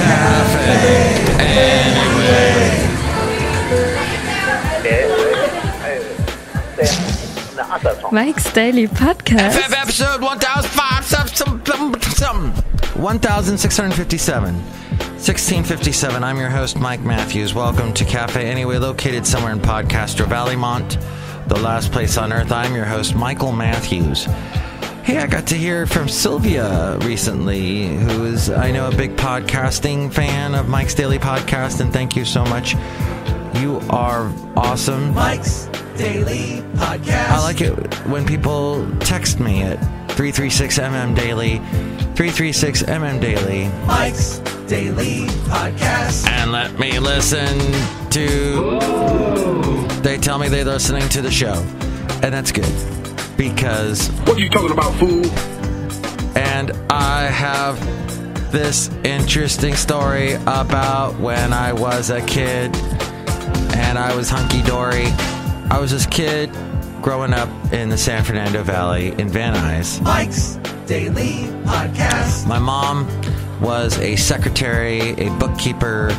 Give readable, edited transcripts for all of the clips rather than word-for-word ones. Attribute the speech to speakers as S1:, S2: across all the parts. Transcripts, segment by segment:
S1: Cafe Anyway.
S2: Mike's Daily Podcast.
S1: Episode 1657. 1657. I'm your host, Mike Matthews. Welcome to Cafe Anyway, located somewhere in Podcaster Valleymont, the last place on earth. I'm your host, Michael Matthews. Hey, I got to hear from Sylvia recently, who is, I know, a big podcasting fan of Mike's Daily Podcast, and thank you so much. You are awesome.
S3: Mike's Daily Podcast.
S1: I like it when people text me at 336-MM-DAILY, 336-MM-DAILY.
S3: Mike's Daily Podcast.
S1: And let me listen to... They tell me they're listening to the show, and that's good. Because...
S4: What are you talking about, fool?
S1: And I have this interesting story about when I was a kid and I was hunky-dory. I was this kid growing up in the San Fernando Valley in Van Nuys.
S3: Mike's Daily Podcast.
S1: My mom was a secretary, a bookkeeper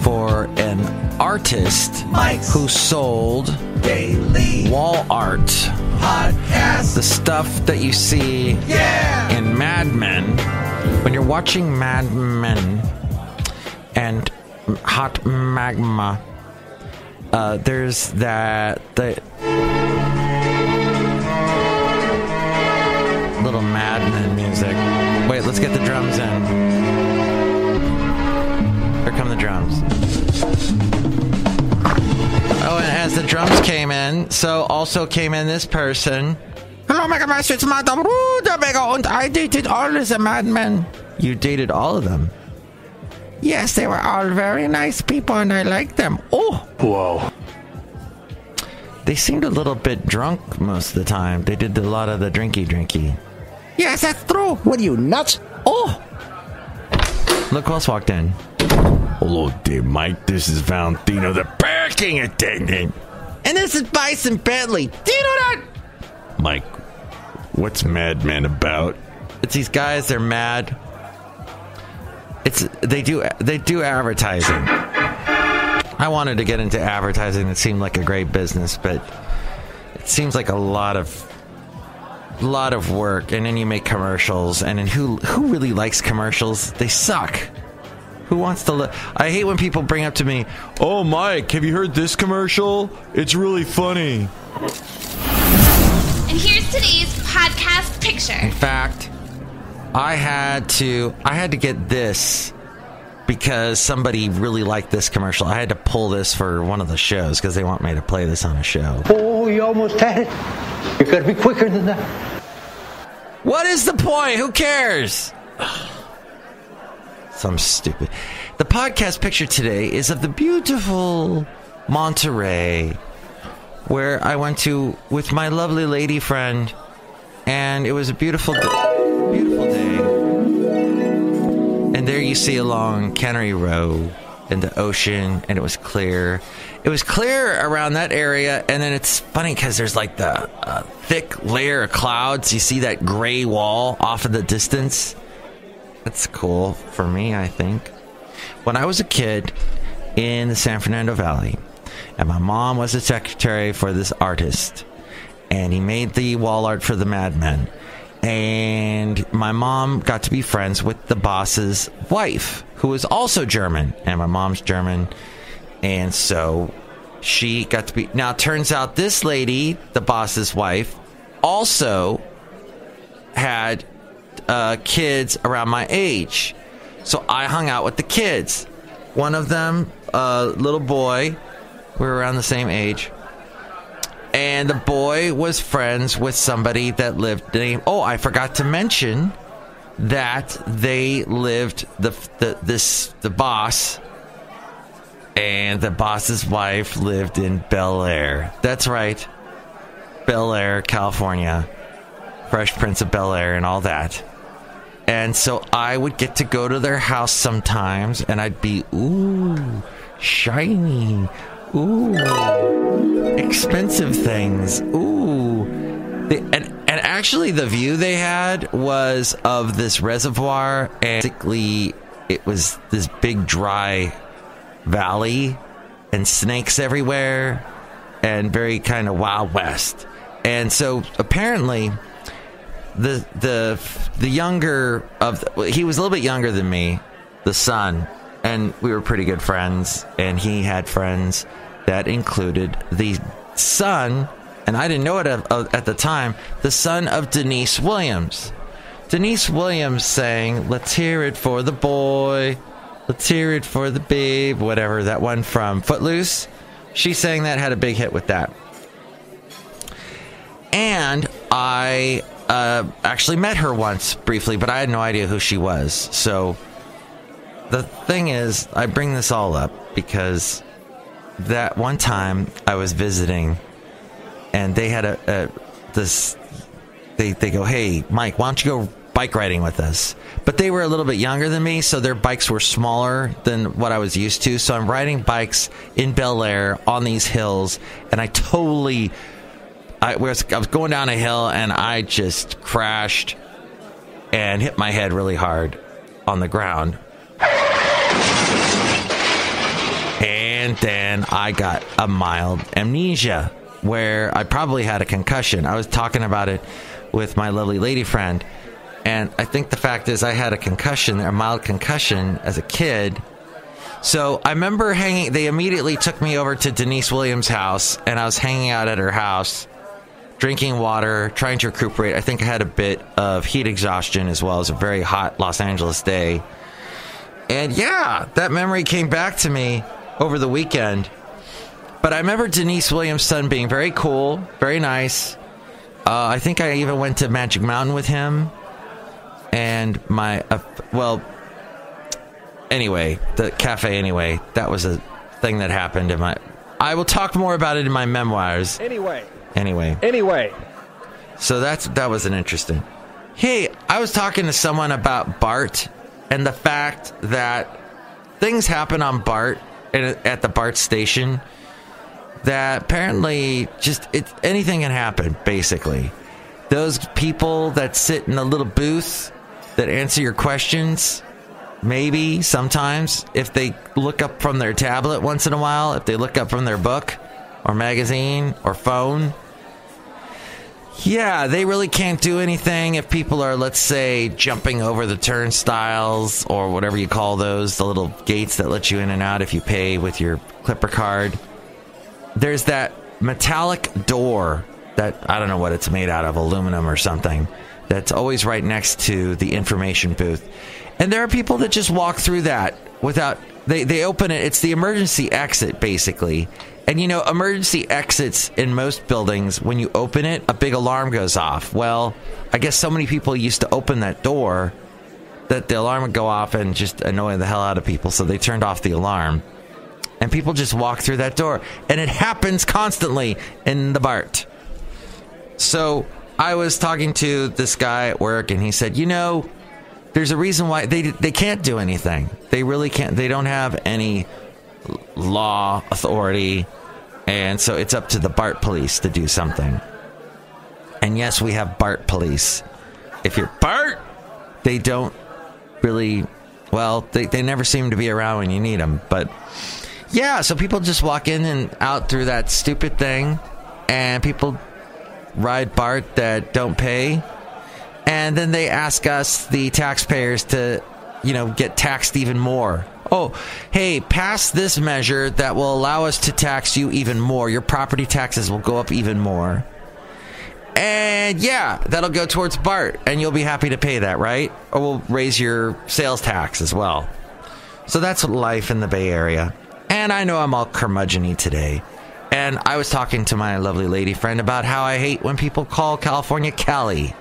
S1: for an artist
S3: Mike's
S1: who sold
S3: Daily
S1: wall art.
S3: Podcast.
S1: The stuff that you see in Mad Men. When you're watching Mad Men and Hot Magma, there's the little Mad Men music. Wait, let's get the drums in. Here come the drums. Oh, and as the drums came in, so also came in this person. Hello, Mega Master, it's Madame Rootabega, and I dated all of the Mad Men. You dated all of them? Yes, they were all very nice people, and I liked them. Oh!
S4: Whoa.
S1: They seemed a little bit drunk most of the time. They did a lot of the drinky. Yes, that's true.
S5: What are you, nuts?
S1: Oh! Look who else walked in.
S4: Hello there, Mike. This is Valentino, the parking attendant.
S1: And this is Bison Bentley. Do you know that?
S4: Mike, what's Mad Men about?
S1: It's these guys, they're mad. They do advertising. I wanted to get into advertising. It seemed like a great business, but it seems like a lot of work. And then you make commercials, and then who really likes commercials? They suck. Who wants to I hate when people bring up to me, "Oh, Mike, have you heard this commercial? It's really funny."
S6: And here's today's podcast picture.
S1: In fact, I had to get this because somebody really liked this commercial. I had to pull this for one of the shows because they want me to play this on a show.
S5: Oh, you almost had it. You gotta be quicker than that.
S1: What is the point? Who cares? Some stupid. The podcast picture today is of the beautiful Monterey, where I went to with my lovely lady friend, and it was a beautiful day. And there you see along Cannery Row and the ocean, and it was clear. It was clear around that area, and then it's funny because there's like the thick layer of clouds. You see that gray wall off in the distance. That's cool for me, I think. When I was a kid in the San Fernando Valley, and my mom was a secretary for this artist, and he made the wall art for the Mad Men, and my mom got to be friends with the boss's wife, who was also German, and my mom's German, and so she got to be... Now, it turns out this lady, the boss's wife, also had kids around my age. So I hung out with the kids. One of them, little boy, we were around the same age. And the boy was friends with somebody that lived named... Oh, I forgot to mention that they lived, the boss and the boss's wife lived in Bel Air. That's right. Bel Air, California. Fresh Prince of Bel Air and all that. And so I would get to go to their house sometimes, and I'd be, ooh, shiny, ooh, expensive things, ooh. And actually the view they had was of this reservoir, and basically it was this big dry valley and snakes everywhere and very kind of Wild West. And so apparently the younger of he was a little bit younger than me, the son, and we were pretty good friends, and he had friends that included the son, and I didn't know it at the time, the son of Deniece Williams. Deniece Williams sang, "Let's hear it for the boy, let's hear it for the babe," whatever, that one from Footloose. She sang that, had a big hit with that. And I actually met her once briefly, but I had no idea who she was. So the thing is, I bring this all up because that one time I was visiting, and they had they go, "Hey, Mike, why don't you go bike riding with us?" But they were a little bit younger than me, so their bikes were smaller than what I was used to. So I'm riding bikes in Bel Air on these hills, and I was going down a hill, and I just crashed and hit my head really hard on the ground. And then I got a mild amnesia where I probably had a concussion. I was talking about it with my lovely lady friend, and I think the fact is I had a mild concussion as a kid. So I remember they immediately took me over to Deniece Williams' house, and I was hanging out at her house, drinking water, trying to recuperate. I think I had a bit of heat exhaustion as well as a very hot Los Angeles day. And yeah, that memory came back to me over the weekend. But I remember Deniece Williams' son being very cool, very nice. I think I even went to Magic Mountain with him. And anyway, the cafe anyway, that was a thing that happened in I will talk more about it in my memoirs. Anyway. So that was an interesting. Hey, I was talking to someone about BART and the fact that things happen on BART at the BART station that apparently anything can happen, basically. Those people that sit in a little booth that answer your questions, maybe sometimes, if they look up from their tablet once in a while, if they look up from their book or magazine or phone, yeah, they really can't do anything if people are, let's say, jumping over the turnstiles or whatever you call those, the little gates that let you in and out if you pay with your Clipper card. There's that metallic door that, I don't know what it's made out of, aluminum or something, that's always right next to the information booth. And there are people that just walk through that without, they open it. It's the emergency exit, basically. And, emergency exits in most buildings, when you open it, a big alarm goes off. Well, I guess so many people used to open that door that the alarm would go off and just annoy the hell out of people. So they turned off the alarm. And people just walk through that door. And it happens constantly in the BART. So I was talking to this guy at work, and he said, there's a reason why they can't do anything. They really can't. They don't have any law authority. And so it's up to the BART police to do something. And yes, we have BART police. If you're BART, they don't really, they never seem to be around when you need them. But yeah, so people just walk in and out through that stupid thing. And people ride BART that don't pay. And then they ask us, the taxpayers, to, get taxed even more. Oh, hey, pass this measure that will allow us to tax you even more. Your property taxes will go up even more. And yeah, that'll go towards BART, and you'll be happy to pay that, right? Or we'll raise your sales tax as well. So that's life in the Bay Area. And I know I'm all curmudgeon-y today. And I was talking to my lovely lady friend about how I hate when people call California Cali.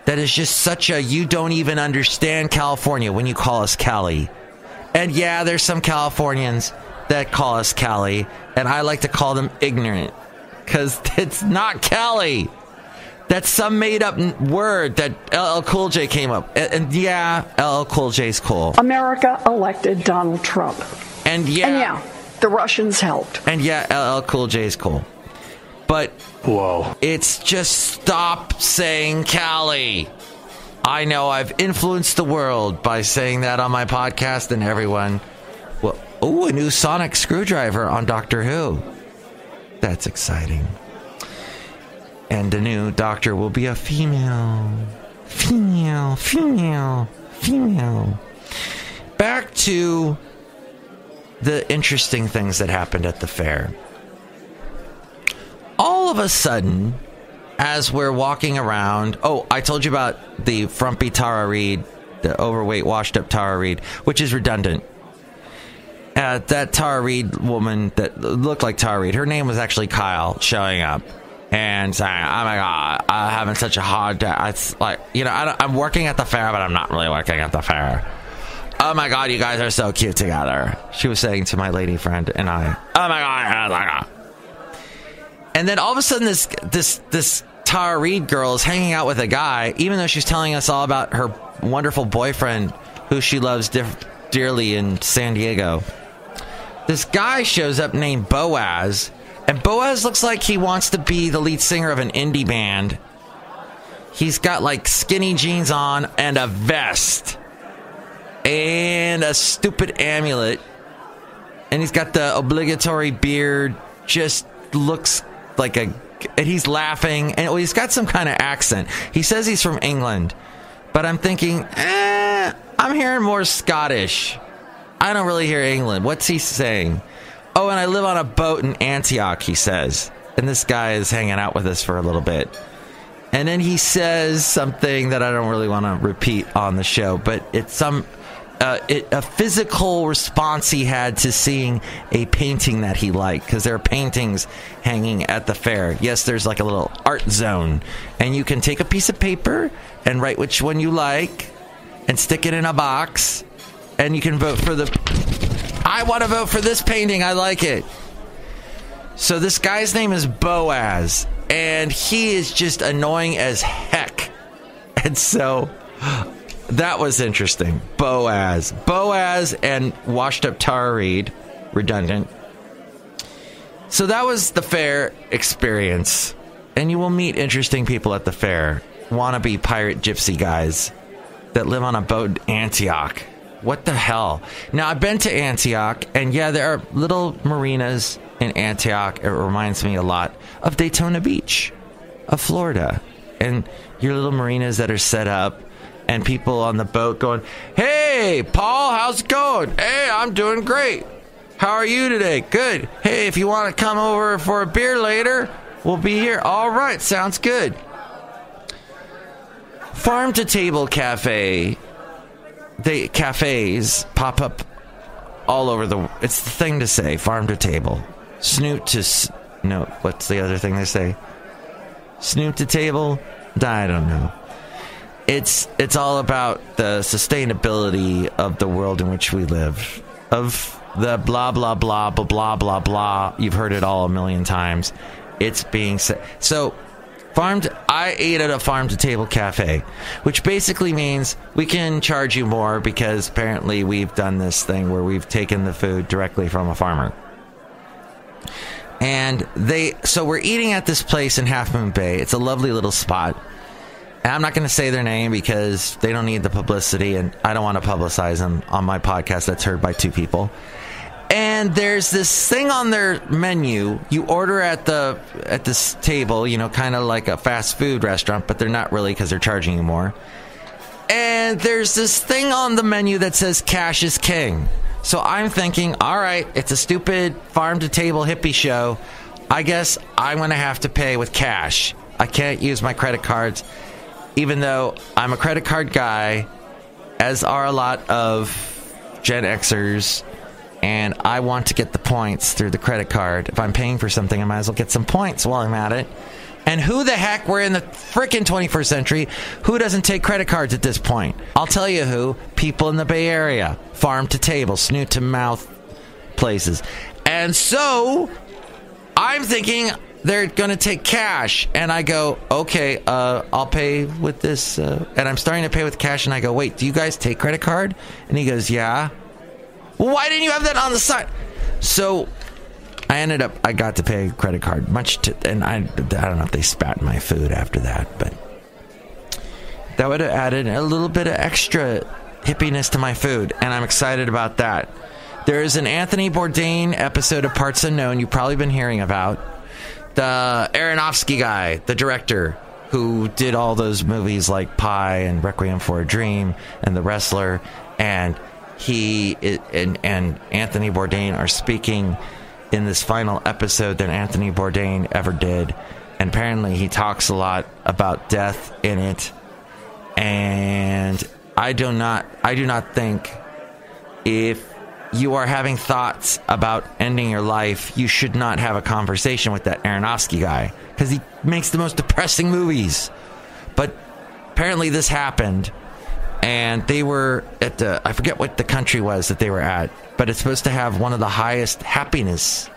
S1: That is just such a, you don't even understand California when you call us Cali. And yeah, there's some Californians that call us Cali, and I like to call them ignorant, because it's not Cali. That's some made-up word that LL Cool J came up. And yeah, LL Cool J's cool.
S7: America elected Donald Trump.
S1: And yeah,
S7: the Russians helped.
S1: And yeah, LL Cool J's cool. But
S4: whoa,
S1: it's just stop saying Cali. I know I've influenced the world by saying that on my podcast, and everyone, well, a new sonic screwdriver on Doctor Who. That's exciting. And the new doctor will be a female. Back to the interesting things that happened at the fair. All of a sudden, as we're walking around, I told you about the frumpy Tara Reid, the overweight, washed-up Tara Reid, which is redundant. That Tara Reid woman that looked like Tara Reid, her name was actually Kyle, showing up and saying, "Oh my God, I'm having such a hard day. It's like, I'm working at the fair, but I'm not really working at the fair. Oh my God, you guys are so cute together." She was saying to my lady friend and I, "Oh my God." And then all of a sudden, this Tara Reid girl is hanging out with a guy, even though she's telling us all about her wonderful boyfriend who she loves dearly in San Diego. This guy shows up named Boaz, and Boaz looks like he wants to be the lead singer of an indie band. He's got like skinny jeans on and a vest and a stupid amulet, and he's got the obligatory beard. Just looks like and he's laughing, and he's got some kind of accent. He says he's from England, but I'm thinking, I'm hearing more Scottish. I don't really hear England. What's he saying? Oh, and I live on a boat in Antioch, he says. And this guy is hanging out with us for a little bit. And then he says something that I don't really want to repeat on the show, but it's a physical response he had to seeing a painting that he liked, because there are paintings hanging at the fair. Yes, there's like a little art zone, and you can take a piece of paper and write which one you like and stick it in a box, and you can vote for I want to vote for this painting, I like it. So this guy's name is Boaz, and he is just annoying as heck. And so that was interesting. Boaz and washed up Tara Reid, redundant. So that was the fair experience. And you will meet interesting people at the fair. Wannabe pirate gypsy guys that live on a boat in Antioch. What the hell? Now, I've been to Antioch, and yeah, there are little marinas in Antioch. It reminds me a lot of Daytona Beach, of Florida. And your little marinas that are set up, and people on the boat going, "Hey, Paul, how's it going? Hey, I'm doing great. How are you today? Good. Hey, if you want to come over for a beer later, we'll be here." All right, sounds good. Farm to Table Cafe. Cafes pop up all over it's the thing to say, farm to table. Snoot to... No, what's the other thing they say? Snoot to table? I don't know. It's all about the sustainability of the world in which we live. Of the blah, blah, blah, blah, blah, blah, blah. You've heard it all a million times. It's being said. So, I ate at a farm-to-table cafe, which basically means we can charge you more because apparently we've done this thing where we've taken the food directly from a farmer. And so we're eating at this place in Half Moon Bay. It's a lovely little spot. And I'm not going to say their name because they don't need the publicity, and I don't want to publicize them on my podcast that's heard by 2 people. And there's this thing on their menu. You order at this table, kind of like a fast food restaurant, but they're not really because they're charging you more. And there's this thing on the menu that says cash is king. So I'm thinking, all right, it's a stupid farm-to-table hippie show. I guess I'm going to have to pay with cash. I can't use my credit cards, even though I'm a credit card guy, as are a lot of Gen Xers. And I want to get the points through the credit card. If I'm paying for something, I might as well get some points while I'm at it. And who the heck, we're in the frickin' 21st century, who doesn't take credit cards at this point? I'll tell you who. People in the Bay Area. Farm to table, snoot to mouth places. And so, I'm thinking they're going to take cash. And I go, okay, I'll pay with this. And I'm starting to pay with cash. And I go, wait, do you guys take credit card? And he goes, yeah. Well, why didn't you have that on the side? So I got to pay credit card, and I don't know if they spat in my food after that, but That would have added a little bit of extra hippiness to my food, and I'm excited about that. There is an Anthony Bourdain episode of Parts Unknown you've probably been hearing about. The Aronofsky guy, the director, who did all those movies like Pi and Requiem for a Dream and The Wrestler, and he and Anthony Bourdain are speaking in this final episode that Anthony Bourdain ever did, and apparently he talks a lot about death in it. And I do not think if you are having thoughts about ending your life, you should not have a conversation with that Aronofsky guy, because he makes the most depressing movies. But apparently this happened, and they were at I forget what the country was that they were at, but it's supposed to have one of the highest happiness.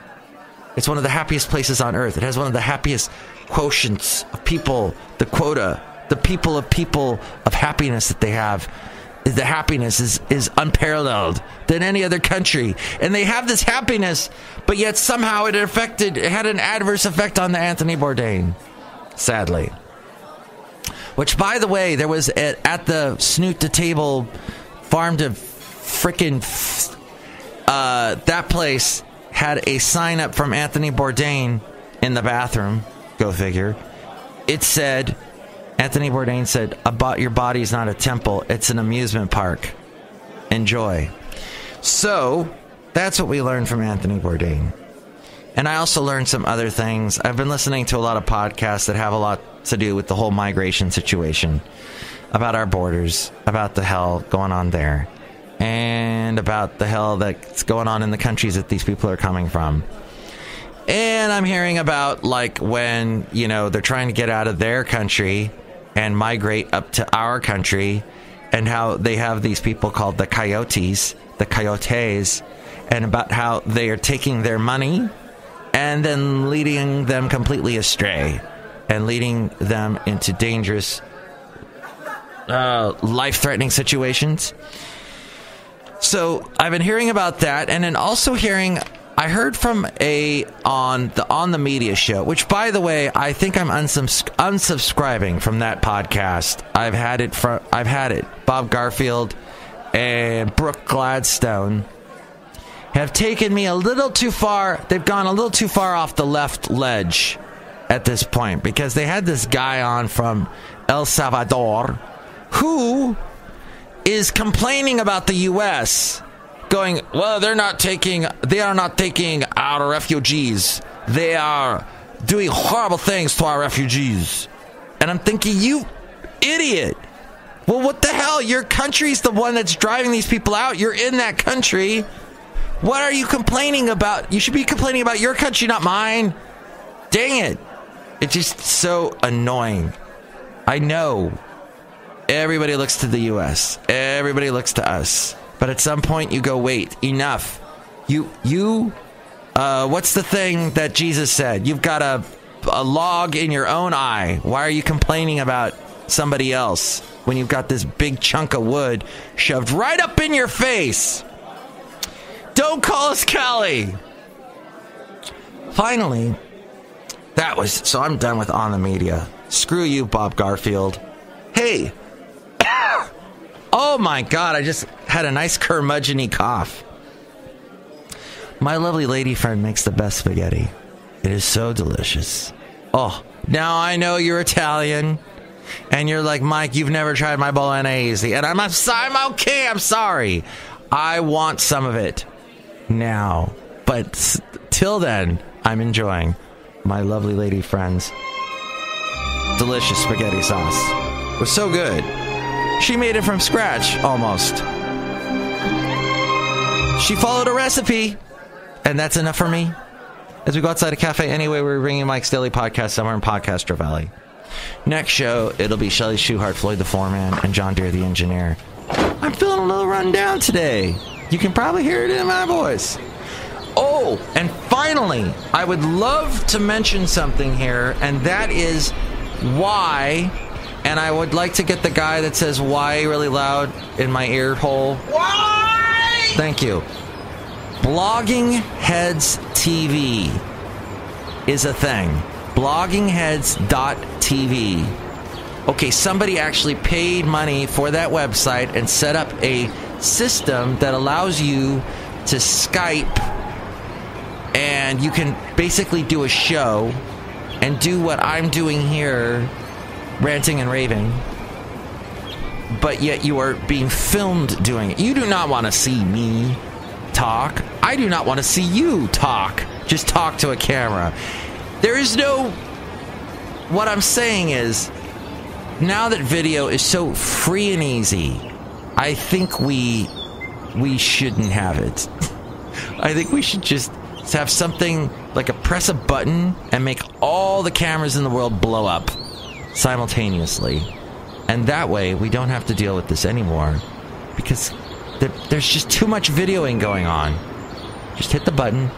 S1: It's one of the happiest places on earth. It has one of the happiest quotients of people, the quota, the people of happiness that they have. The happiness is unparalleled than any other country. And they have this happiness, but yet somehow it had an adverse effect on the Anthony Bourdain, sadly. Which, by the way, there was at the Snoot to Table Farm to frickin' that place had a sign up from Anthony Bourdain in the bathroom. Go figure. It said, Anthony Bourdain said, your body is not a temple, it's an amusement park. Enjoy. So, that's what we learned from Anthony Bourdain. And I also learned some other things. I've been listening to a lot of podcasts that have a lot to do with the whole migration situation, about our borders, about the hell going on there, and about the hell that's going on in the countries that these people are coming from. And I'm hearing about, like, when, they're trying to get out of their country and migrate up to our country, and how they have these people called the coyotes, and about how they are taking their money and then leading them completely astray and leading them into dangerous, life-threatening situations. So I've been hearing about that, and then also I heard from on the media show, which, by the way, I think I'm unsubscribing from that podcast. I've had it. Bob Garfield and Brooke Gladstone have taken me a little too far. They've gone a little too far off the left ledge at this point, because they had this guy on from El Salvador who is complaining about the U.S., going, well, they are not taking our refugees. They are doing horrible things to our refugees. And I'm thinking, you idiot. Well, what the hell? Your country's the one that's driving these people out. You're in that country. What are you complaining about? You should be complaining about your country, not mine. Dang it. It's just so annoying. I know. Everybody looks to the U.S. Everybody looks to us. But at some point you go, wait, enough. What's the thing that Jesus said? You've got a log in your own eye. Why are you complaining about somebody else when you've got this big chunk of wood shoved right up in your face? Don't call us Cali. Finally, so I'm done with On the Media. Screw you, Bob Garfield. Hey. Oh my God, I just had a nice curmudgeon-y cough. My lovely lady friend makes the best spaghetti. It is so delicious. Oh, now I know you're Italian, and you're like, Mike, you've never tried my bolognese. And I'm okay, I'm sorry. I want some of it now. But till then, I'm enjoying my lovely lady friend's delicious spaghetti sauce. It was so good. She made it from scratch, almost. She followed a recipe, and that's enough for me. As we go outside a cafe anyway, we're bringing Mike's Daily Podcast somewhere in Podcastro Valley. Next show, it'll be Chely Shoehart, Floyd the Floorman, and John Deere the Engineer. I'm feeling a little run down today. You can probably hear it in my voice. Oh, and finally, I would love to mention something here, and that is why... And I would like to get the guy that says why really loud in my ear hole. Why? Thank you. Blogging Heads TV is a thing. Bloggingheads.tv. Okay, somebody actually paid money for that website and set up a system that allows you to Skype, and you can basically do a show and do what I'm doing here, ranting and raving, but yet you are being filmed doing it. You do not want to see me talk. I do not want to see you talk. Just talk to a camera. There is no... What I'm saying is, now that video is so free and easy, I think we shouldn't have it. I think we should just have something like press a button and make all the cameras in the world blow up simultaneously. And that way we don't have to deal with this anymore, because there's just too much videoing going on. Just hit the button.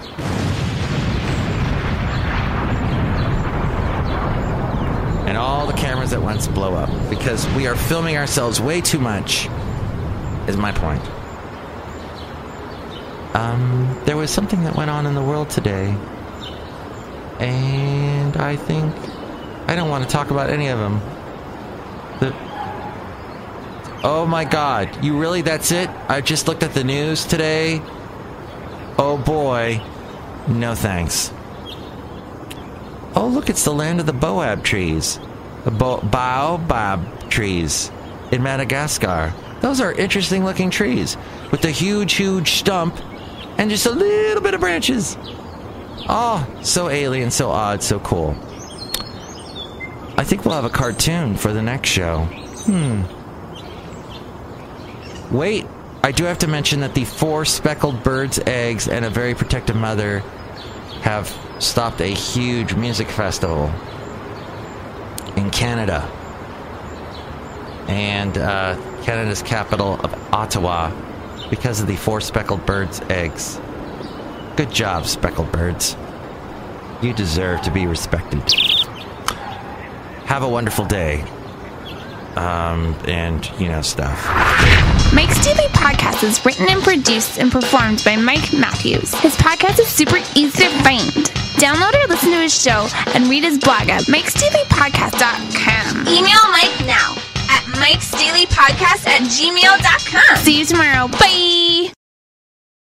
S1: And all the cameras at once blow up, because we are filming ourselves way too much, is my point. There was something that went on in the world today, and I think I don't want to talk about any of them. Oh my God, that's it? I just looked at the news today. Oh boy, no thanks. Oh, look, it's the land of the baobab trees. The baobab trees in Madagascar. Those are interesting looking trees with the huge stump and just a little bit of branches. Oh, so alien, so odd, so cool. I think we'll have a cartoon for the next show. Wait, I do have to mention that the 4 speckled birds' eggs and a very protective mother have stopped a huge music festival in Canada. And Canada's capital of Ottawa, because of the 4 speckled birds' eggs. Good job, speckled birds. You deserve to be respected. Have a wonderful day. And, stuff.
S6: Mike's Daily Podcast is written and produced and performed by Mike Matthews. His podcast is super easy to find. Download or listen to his show and read his blog at MIKEs-DAILY-PODCAST.com. Email Mike now at MIKEs-DAILY-PODCAST@gmail.com. See you tomorrow. Bye!